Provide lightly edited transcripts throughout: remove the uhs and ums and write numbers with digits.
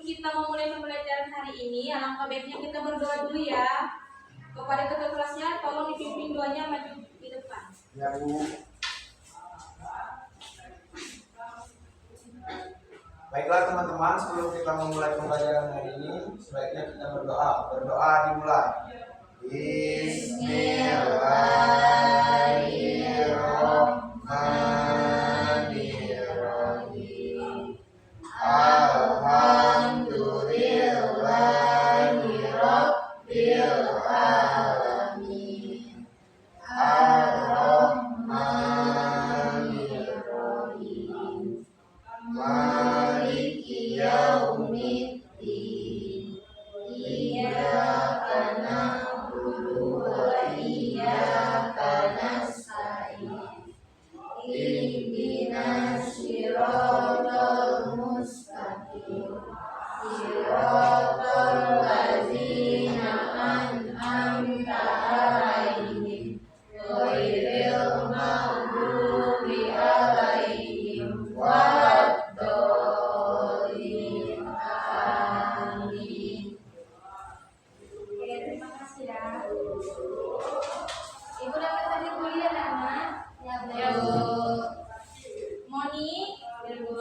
kita memulai pembelajaran hari ini, alangkah baiknya kita berdoa dulu ya. Kepada ketua kelasnya, tolong dipimpin doanya maju di depan. Ya Bu. Baiklah teman-teman, sebelum kita memulai pembelajaran hari ini, sebaiknya kita berdoa. Berdoa dimulai. Bismillahirrahmanirrahim. Alhamdulillahirabbil alamin. Ar-Rahmanir-Rahim. Maliki yaumiddin. Iyyaka na'budu wa iyyaka nasta'in. Ihdinas siratal mustaqim. Siratal ladzina an'amta 'alaihim ghairil maghdubi 'alaihim waladdallin. Amin. Oke, terima kasih ya. Ibu dapat hadir kuliah anak? Ya Bu. Moni, ya Bu.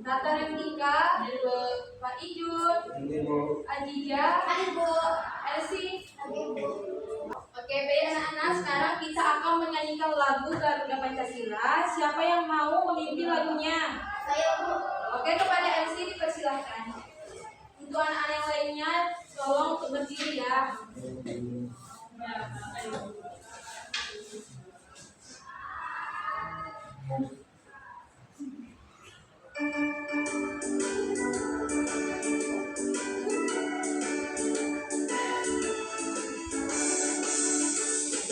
Tata Rentika, ya Bu. Pak Ijun, Ajija, ya Bu. Elsi, ya Bu. Oke, baik anak-anak, sekarang kita akan menyanyikan lagu Garuda Pancasila. Siapa yang mau memimpin lagunya? Saya Bu. Oke, kepada Elsi dipersilahkan. Untuk anak-anak yang lainnya, tolong untuk berdiri ya.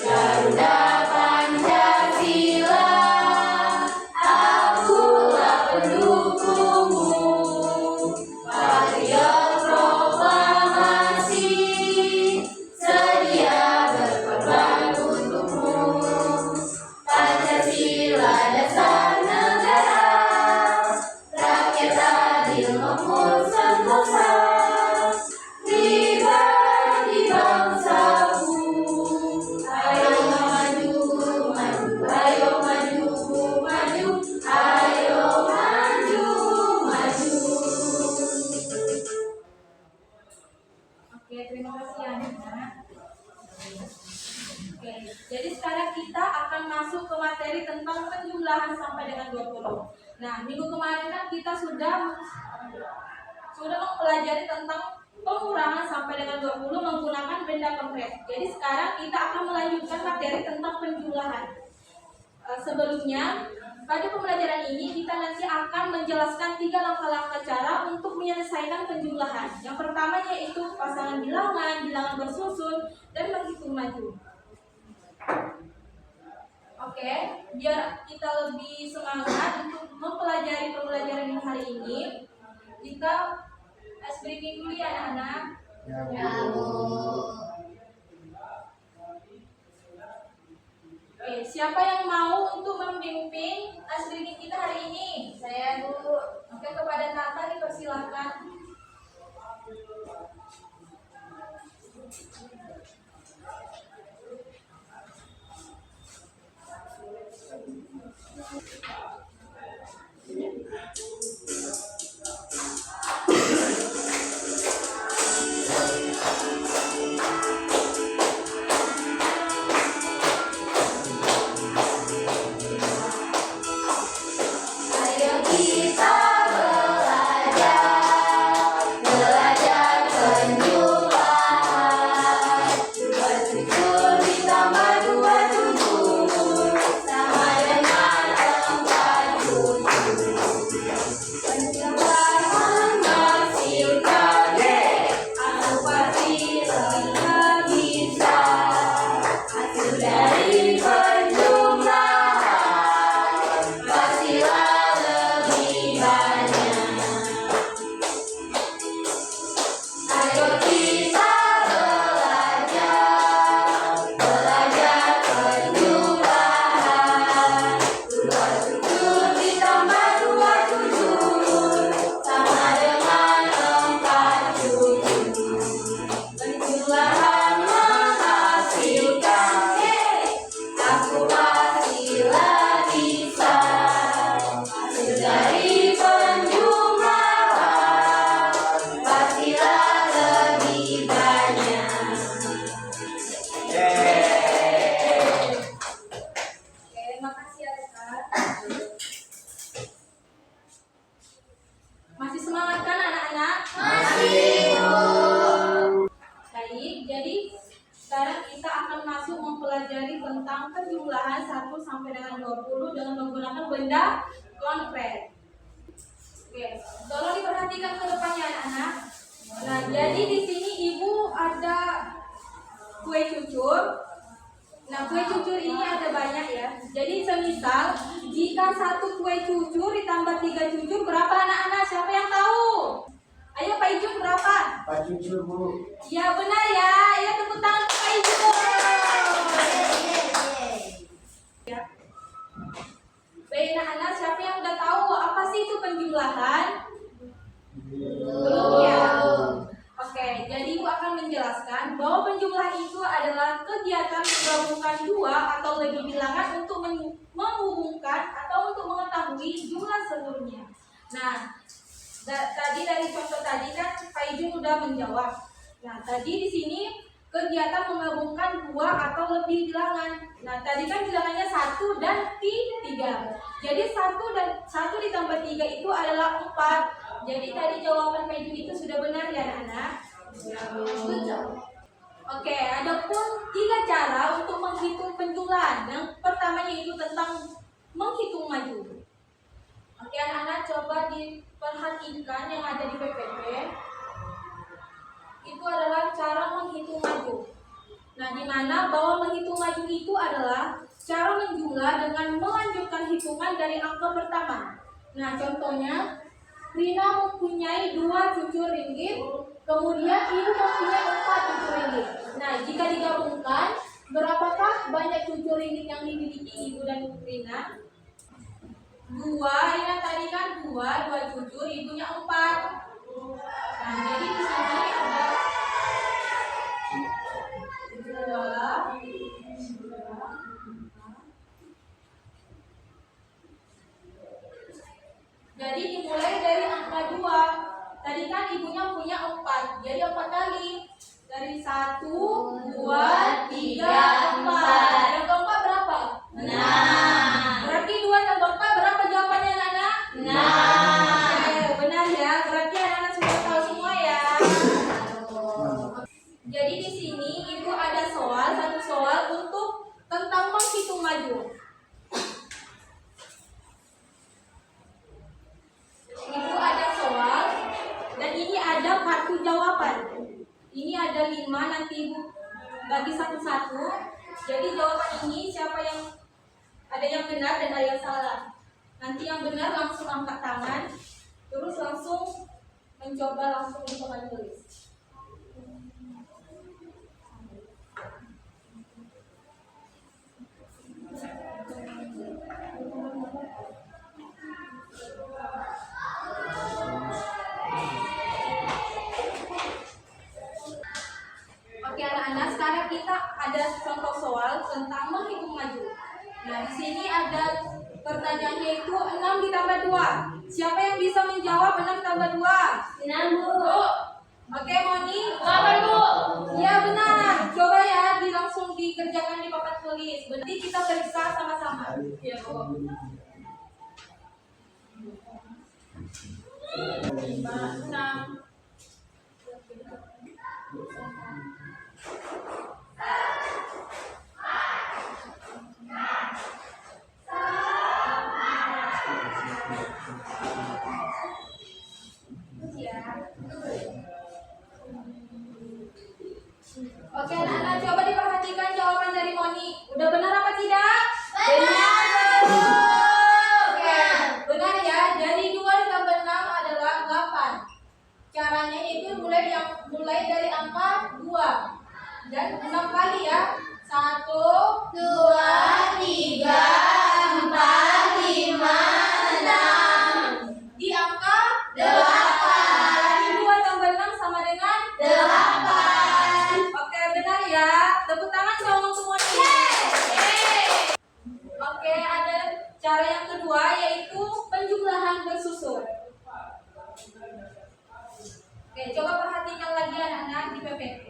Garuda Pancasila, akulah pendukungmu. Patriot proklamasi, sedia berkorban untukmu. Pancasila dasar negara, rakyat adil makmur sentosa. Pribadi bangsaku, ayo maju, maju, ayo maju, maju, ayo maju, maju. Oke, terima kasih anak-anak. Oke, jadi sekarang kita akan masuk ke materi tentang penjumlahan sampai dengan 20. Nah, minggu kemarin kan kita sudah mempelajari tentang pengurangan sampai dengan 20 menggunakan benda konkret. Jadi sekarang kita akan melanjutkan materi tentang penjumlahan. Sebelumnya, pada pembelajaran ini kita nanti akan menjelaskan 3 langkah-langkah cara untuk menyelesaikan penjumlahan. Yang pertama yaitu pasangan bilangan, bilangan bersusun, dan menghitung maju. Oke, biar kita lebih semangat untuk mempelajari pembelajaran hari ini, kita ice breaking dulu ya anak-anak. Ya Bu. Oke, siapa yang mau untuk memimpin ice breaking kita hari ini? Saya Bu. Oke, kepada Tata dipersilakan. Ayo kita belajar sampai dengan 20 dengan menggunakan benda konkret. Oke, tolong diperhatikan ke depannya anak-anak. Nah, jadi di sini ibu ada kue cucur. Nah, kue cucur ini ada banyak ya. Jadi semisal jika satu kue cucur ditambah 3 cucur berapa anak-anak? Siapa yang tahu? Ayo Pak Ijun berapa? Pak cucur Bu. Ya benar ya. Ayo tepuk tangan Pak Ijun. Ya. Baik anak-anak, siapa yang udah tahu apa sih itu penjumlahan? Belum ya? Oke, jadi Ibu akan menjelaskan bahwa penjumlahan itu adalah kegiatan menggabungkan dua atau lebih bilangan untuk menghubungkan atau untuk mengetahui jumlah seluruhnya. Nah, tadi dari contoh tadi kan Pak Ijun udah menjawab. Nah, tadi di sini kegiatan menggabungkan dua atau lebih bilangan. Nah, tadi kan bilangannya 1 dan 3. Jadi 1 ditambah 3 itu adalah 4. Jadi tadi jawaban Pak Ijun itu sudah benar ya anak-anak? Betul. Oke, ada pun 3 cara untuk menghitung penjumlahan. Yang pertama yaitu tentang menghitung maju. Oke anak-anak, coba diperhatikan yang ada di PPT. Itu adalah cara menghitung maju. Nah, di mana bahwa menghitung maju itu adalah cara menjumlah dengan melanjutkan hitungan dari angka pertama. Nah, contohnya Rina mempunyai 2 cucur ringgit, kemudian Ibu mempunyai 4 cucur ringgit. Nah, jika digabungkan, berapakah banyak cucur ringgit yang dimiliki Ibu dan Rina? 2, Rina tadi kan 2 cucur, ibunya 4. Nah, jadi di sini ada 2. Jadi dimulai dari angka 2. Tadi kan ibunya punya 4. Jadi 4 kali. Dari 1, 2, 3, 4. Yang keempat berapa? 6. Berarti 2 tambah 4 berapa jawabannya anak-anak? 6. Oke, benar ya. Berarti anak-anak sudah tahu semua ya. Jadi di sini ibu ada satu soal untuk tentang menghitung maju. Ibu ada soal dan ini ada kartu jawaban. Ini ada 5, nanti ibu bagi satu-satu. Jadi jawaban ini siapa yang ada yang benar dan ada yang salah. Nanti yang benar langsung angkat tangan, terus langsung mencoba langsung di papan tulis. Oke anak-anak, sekarang kita ada contoh soal tentang menghitung maju. Nah, di sini ada pertanyaannya itu 6 ditambah 2. Siapa yang bisa menjawab 6 tambah 2? 6 Bu. Oke, Moni? 8 Bu. Ya benar. Coba ya langsung dikerjakan di papan tulis. Berarti kita periksa sama-sama. Ya, Bu. 6. Oke anak-anak, coba diperhatikan jawaban dari Moni. Udah benar apa tidak? Benar. Oke, benar ya. Dari 2 ditambah 6 adalah 8. Caranya itu mulai dari angka 2 dan 6 kali ya. 1, 2, 3, 4, 5, 6. di angka 8. Jadi 2 tambah 6 sama dengan 8. Oke, benar ya. Tepuk tangan dong untuk Moni. Oke, ada cara yang kedua yaitu penjumlahan bersusun. Oke, coba perhatikan lagi anak-anak di PPT.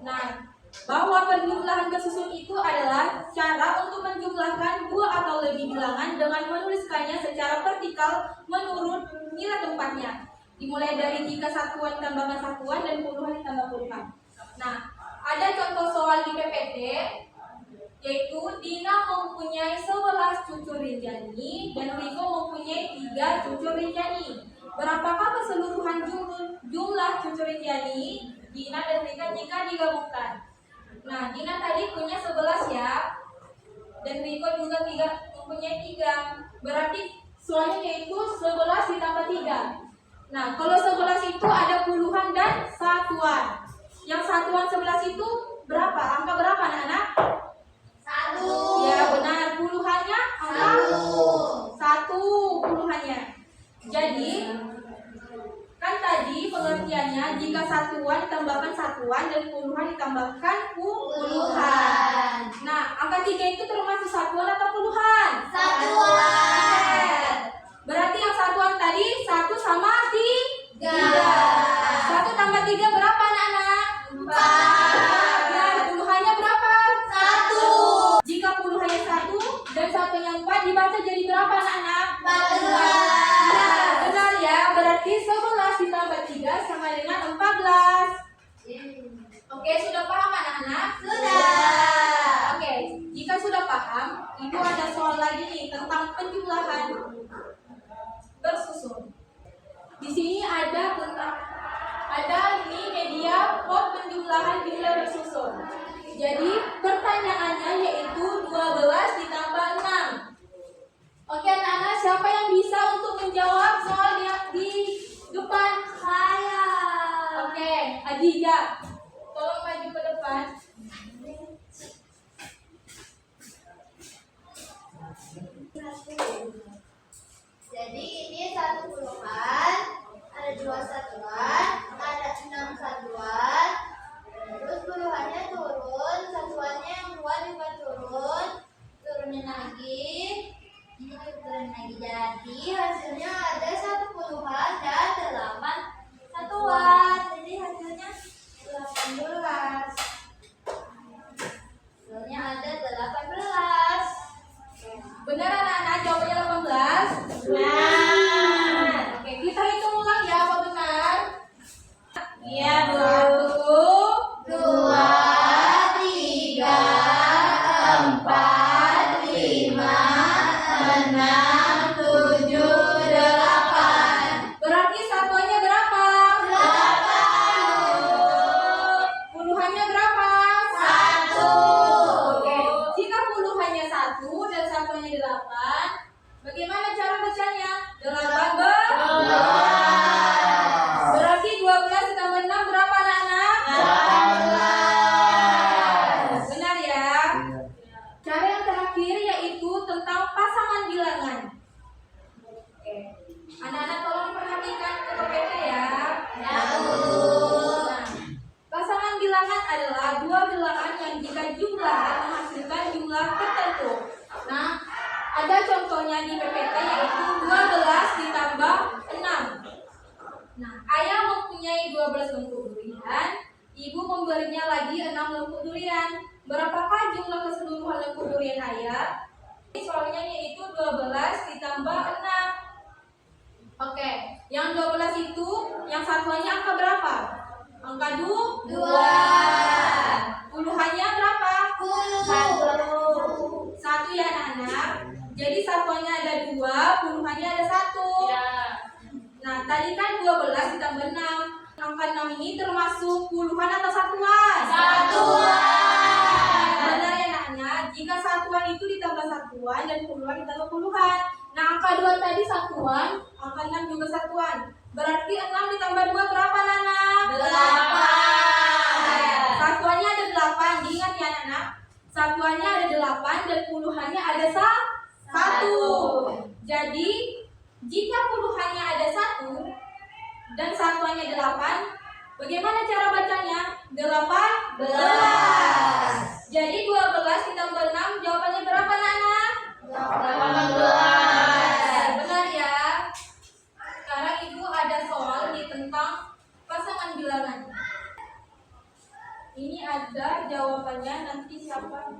Nah, bahwa penjumlahan bersusun itu adalah cara untuk menjumlahkan 2 atau lebih bilangan dengan menuliskannya secara vertikal menurut nilai tempatnya. Dimulai dari jika satuan tambahkan satuan dan puluhan ditambah puluhan. Nah, ada contoh soal di PPT. yaitu Dina mempunyai 11 cucu rinjani dan Riko mempunyai 3 cucu rinjani. Berapakah keseluruhan jumlah cucu rinjani Dina dan Rika jika digabungkan? Nah, Dina tadi punya 11 ya, dan Riko juga mempunyai 3. Berarti soalnya yaitu 11 ditambah 3. Nah, kalau 11 itu ada puluhan dan satuan. Yang satuan 11 itu berapa? Angka berapa anak-anak? 1. Ya benar, puluhannya angka 1 puluhannya. Jadi kan tadi pengertiannya jika satuan ditambahkan satuan dan puluhan ditambahkan puluhan. Nah, angka 3 itu termasuk satuan atau puluhan? Satuan. Berarti yang satuan tadi 1 sama 3. 1 tambah 3 berapa anak-anak? 4. Nah, puluhannya berapa? 1. Jika puluhannya 1 dan satunya 4 dibaca jadi berapa anak-anak? 14. Nah, benar ya, berarti 11 ditambah 3 sama dengan 14. Oke, sudah paham anak-anak? Sudah. Oke, jika sudah paham, Ibu ada soal lagi nih tentang penjumlahan bersusun. Di sini ada nih media pot penjumlahan jumlah bersusun. Jadi pertanyaannya yaitu 12 ditambah 6. Oke anak-anak, siapa yang bisa untuk menjawab soal yang di depan? Saya. Oke, Adija, tolong maju ke depan. Jadi ini 1 puluhan, ada 2 satuan, ada 6 satuan. Terus puluhannya turun, satuannya yang 2 juga turun, turunin lagi. Ini juga turun lagi. Jadi hasilnya ada 1 puluhan dan 8 satuan. Jadi hasilnya 18. Hasilnya ada 18. Benar anak-anak, jawabannya 18? Benar. Oke, kita hitung ulang ya, apa benar? Iya, Bu. 1, 2, 3, 4, 5, 6, 7, 8. berarti satuannya berapa? 8. Puluhannya berapa? 1. Oke, jika puluhannya 1 dan satuannya 8, bagaimana cara bacanya? 8 berarti 12 ditambah 6 berapa anak-anak? 18. Benar ya? Cara yang terakhir yaitu tentang pasangan bilangan. Oke, anak-anak tolong perhatikan ke PPT ya. Ya, Bu. Nah, pasangan bilangan adalah dua bilangan yang jika jumlahan menghasilkan jumlah tertentu. Nah, ada contohnya di PPT yaitu 12 ditambah 6. Nah, ayah mempunyai 12 lengkuk durian, ibu memberinya lagi 6 lengkuk durian. Berapakah jumlah keseluruhan lengkuk durian ayah? Soalnya yaitu 12 ditambah 6. Oke, yang 12 itu yang satuannya angka berapa? Angka 2. 2. Puluhannya berapa? 10. 1 ya anak-anak. Jadi satuannya ada 2, puluhannya ada 1. Nah, tadi kan 12 ditambah 6. Angka 6 ini termasuk puluhan atau satuan? Satuan. Benar ya anak-anak. Jika satuan itu ditambah satuan dan puluhan ditambah puluhan. Nah, angka 2 tadi satuan, angka 6 juga satuan. Berarti 6 ditambah 2 berapa anak-anak? 8. Satuannya ada 8. Diingat ya anak-anak. Satuannya ada 8 dan puluhannya ada 1. Jadi jika puluhannya ada 1 dan satuannya 8, bagaimana cara bacanya? 18. Jadi 12 ditambah 6 jawabannya berapa anak-anak? 18. Benar ya. Sekarang ibu ada soal nih tentang pasangan bilangan. Ini ada jawabannya, nanti siapa?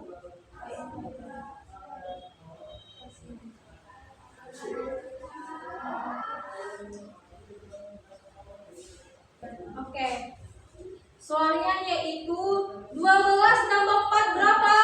Oke. Soalnya yaitu 12 tambah 4 berapa?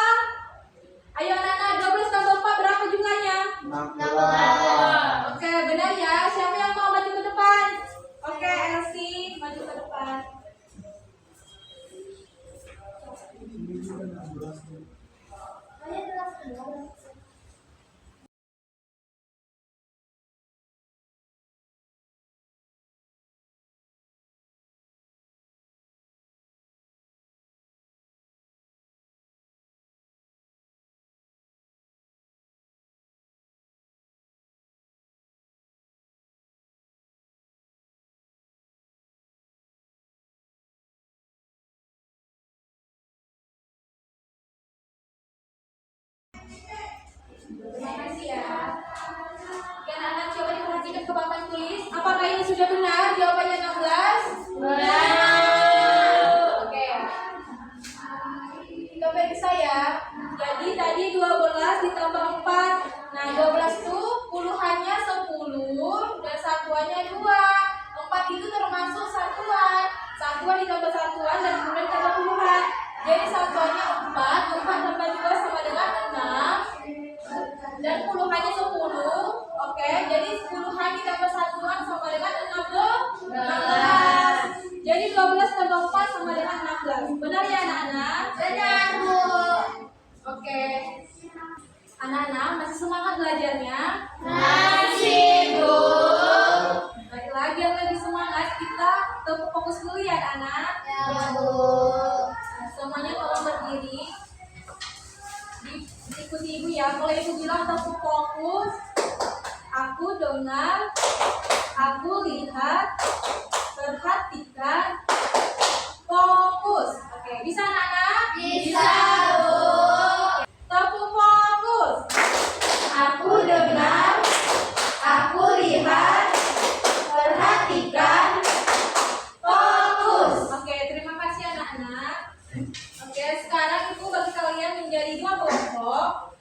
satuannya 2. 4 itu termasuk satuan. Satuan ditambah satuan dan kemudian ditambah puluhan. Jadi satuannya 4, 4 tambah 2 sama dengan 6. Dan puluhannya 10. Oke, jadi puluhan ditambah satuan sama dengan 16. Jadi 12 tambah 4 sama dengan 16. Benar ya anak-anak? Benar, Bu. Oke. Anak-anak masih semangat belajarnya? Masih, Bu. Baiklah, biar lebih semangat kita fokus dulu ya anak-anak. Ya, Bu. Semuanya tolong berdiri. Ikuti ibu ya. Kalau ibu bilang tepuk fokus, aku dengar, aku lihat, perhatikan, fokus. Oke, bisa anak-anak? Bisa, Bu. Tepuk fokus. Aku dengar, aku lihat, perhatikan, fokus. Oke, terima kasih anak-anak. Oke, sekarang ibu bagi kalian menjadi 2 kelompok.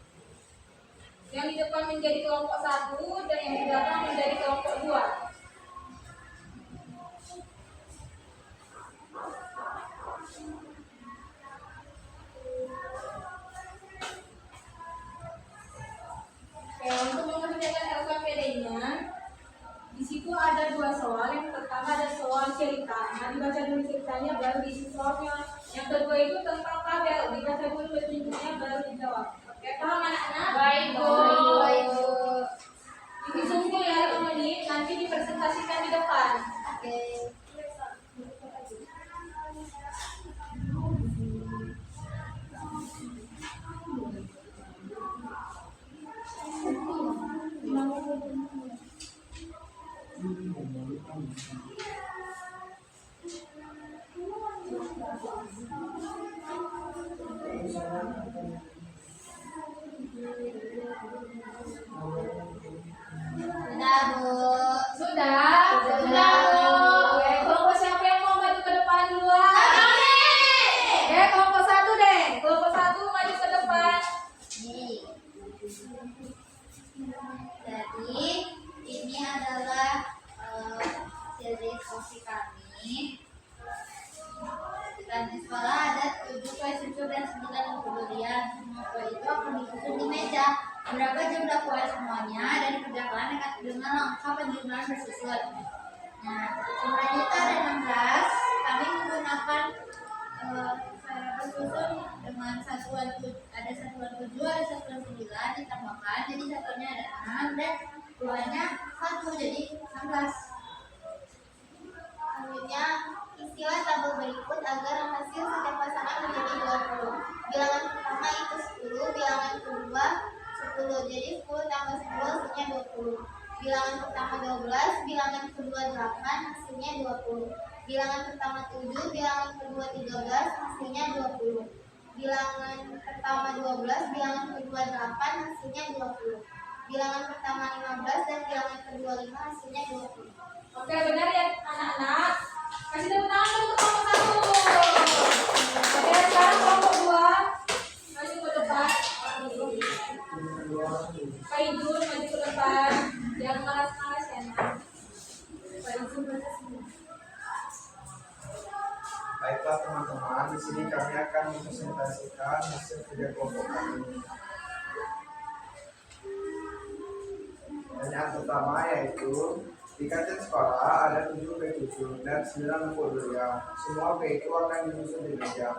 Yang di depan menjadi kelompok 1 dan yang di belakang menjadi kelompok 2. Oke, untuk mengerjakan LKPD-nya, di situ ada 2 soal. Yang pertama ada soal cerita. Nah, dibaca dulu ceritanya baru diisi soalnya. Yang kedua itu tentang tabel. Dibaca dulu petunjuknya baru dijawab. Oke, paham anak-anak? Baik, Bu. Baik, Bu. Ditunggu ya teman-teman, nanti dipresentasikan di depan. Oke. Sudah, Bu. Sudah? Sudah, Bu. Oke, kelompok siapa yang mau maju ke depan duluan? Kami. Oke, kelompok 1 deh. Kelompok 1 maju ke depan. Nih. Jadi ini adalah ciri kopi kami. Dan di sekolah ada 7 kue susu dan 9 kue durian. Semua kue itu akan disusun di meja. Berapa jumlah kue semuanya dan dikerjakan dengan lengkap dan jumlah bersusun. Nah, jumlahnya itu ada 16. Kami menggunakan cara bersusun dengan satuan ada satuan 7, ada satuan 9 ditambahkan. Jadi satuannya ada 6 dan keluarnya 1 jadi 16. Selanjutnya istilah tabel berikut agar hasil setiap pasangan menjadi 20. Bilangan pertama itu 10, bilangan kedua 10. Jadi 10 tambah 10 hasilnya 20. Bilangan pertama 12, bilangan kedua 8 hasilnya 20. Bilangan pertama 7, bilangan kedua 13 hasilnya 20. Bilangan pertama 12, bilangan kedua 8 hasilnya 20. Bilangan pertama 15 dan bilangan kedua 5 hasilnya 20. Oke, benar ya anak-anak. Kasih tepuk tangan dulu untuk kelompok 1. Oke, sekarang kelompok 2 maju ke depan. Pak Ijun maju ke depan. Jangan malas-malas ya, Nak. Pak Ijun baca semua. Baiklah teman-teman, di sini kami akan mempresentasikan hasil kerja kelompok kami. Dan yang pertama yaitu di kantin sekolah ada 7 P7 dan 9 kue durian. Semua P itu akan disusun di meja.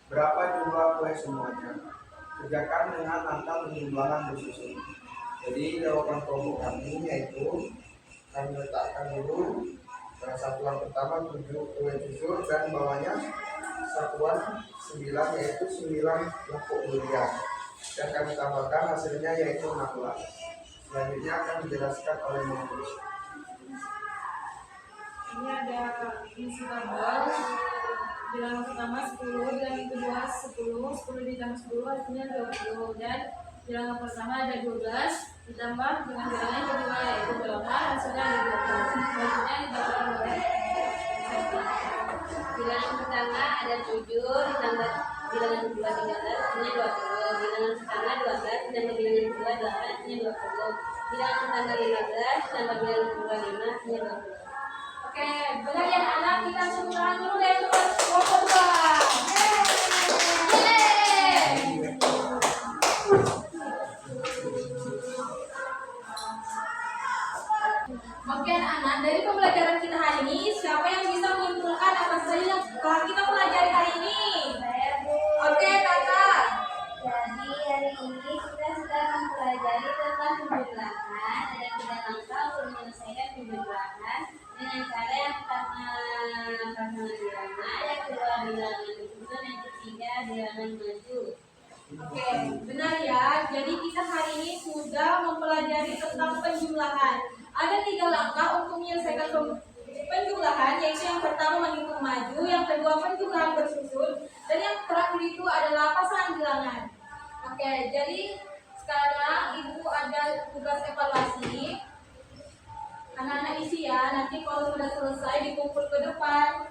Berapa jumlah kue semuanya? Kerjakan dengan angka penjumlahan bersusun. Jadi jawaban kelompok kami yaitu kami letakkan dulu satuan pertama 7 kue susu dan bawahnya satuan 9 yaitu 9 lengkuk durian. Dan kami tambahkan hasilnya yaitu 16. Selanjutnya akan dijelaskan oleh Muhammad. Ini ada isi tabel. Bilangan pertama 10, bilangan kedua 10, 10 ditambah 10 hasilnya 20. Dan bilangan pertama ada 12 ditambah dengan bilangan kedua yaitu 8 hasilnya ada 20. Selanjutnya dibacakan oleh Seti. Bilangan pertama ada 7 ditambah bilangan kedua 13 hasilnya 20. Bilangan pertama 12 ditambah bilangan kedua 8 hasilnya 20. Bilangan tanggal 15 dan bagian 25 hingga 20. Oke, benar ya anak, kita semuanya dulu deh untuk kelompok 2. Oke anak-anak, dari pembelajaran kita hari ini, siapa yang bisa menyimpulkan apa saja yang telah kita pelajari hari ini? Saya Bu. Oke kakak. Jadi hari ini kita sudah mempelajari tentang pembelahan dan 3 langkah untuk menyelesaikan pembelahan dengan cara yang pertama pasangan bilangan, yang kedua bilangan disusun, yang ketiga bilangan maju. Oke, benar ya. Jadi kita hari ini sudah mempelajari tentang penjumlahan. Ada 3 langkah untuk menyelesaikan penjumlahan, yaitu yang pertama menghitung maju, yang kedua penjumlahan bersusun, dan yang terakhir itu adalah pasangan bilangan. Oke, jadi sekarang ibu ada tugas evaluasi. Anak-anak isi ya. Nanti kalau sudah selesai dikumpul ke depan.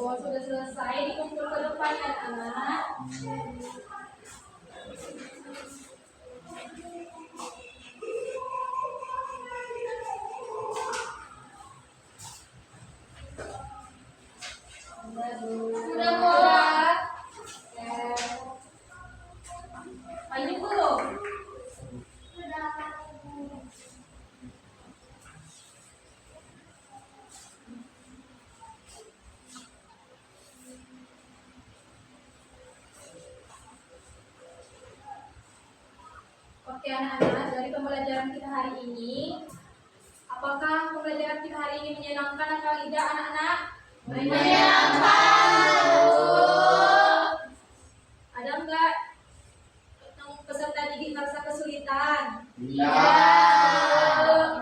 Kalau sudah selesai dikumpul ke depan ya anak. Sudah buat. Banyak belum? Oke anak-anak, dari pembelajaran kita hari ini, apakah pembelajaran kita hari ini menyenangkan atau tidak anak-anak? Menyenangkan, Bu. Ada enggak yang peserta didik merasa kesulitan? Iya.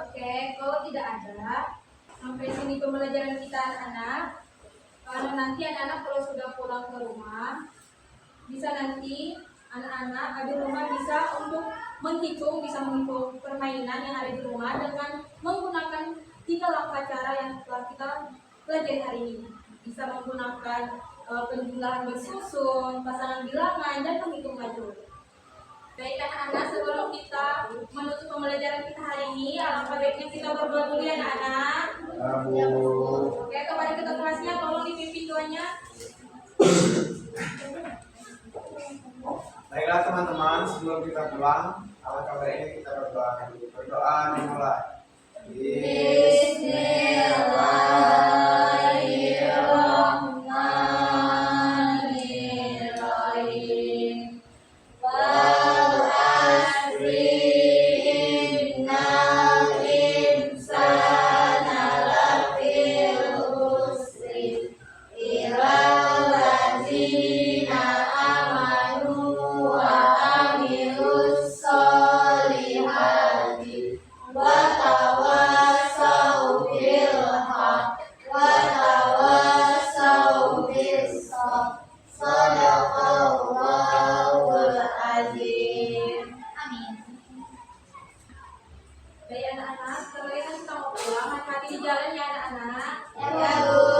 Oke, kalau tidak ada, sampai sini pembelajaran kita anak-anak. Karena nanti anak-anak kalau sudah pulang ke rumah, bisa nanti anak-anak di rumah bisa untuk menghitung permainan yang ada di rumah dengan menggunakan 3 langkah cara yang telah kita pelajari hari ini. Bisa menggunakan penjumlahan bersusun, pasangan bilangan, dan menghitung maju. Baik anak-anak, sebelum kita menutup pembelajaran kita hari ini, alangkah baiknya kita berdoa dulu ya anak-anak. Oke, kepada ketua kelasnya tolong dipimpin doanya. Baiklah teman-teman, sebelum kita pulang, alangkah baiknya kita berdoa dulu. Berdoa dimulai. Bismillahirrahmanirrahim. Wal asri innal insana lafi khusr illal ladzina amanu wa amilus solihati wa tawassaw bil haqq wa tawassaw bis sabr. Shadaqallahul azim. Amin. Baik anak-anak, kalau kita mau pulang, hati-hati di jalan ya anak-anak. Ya, Bu.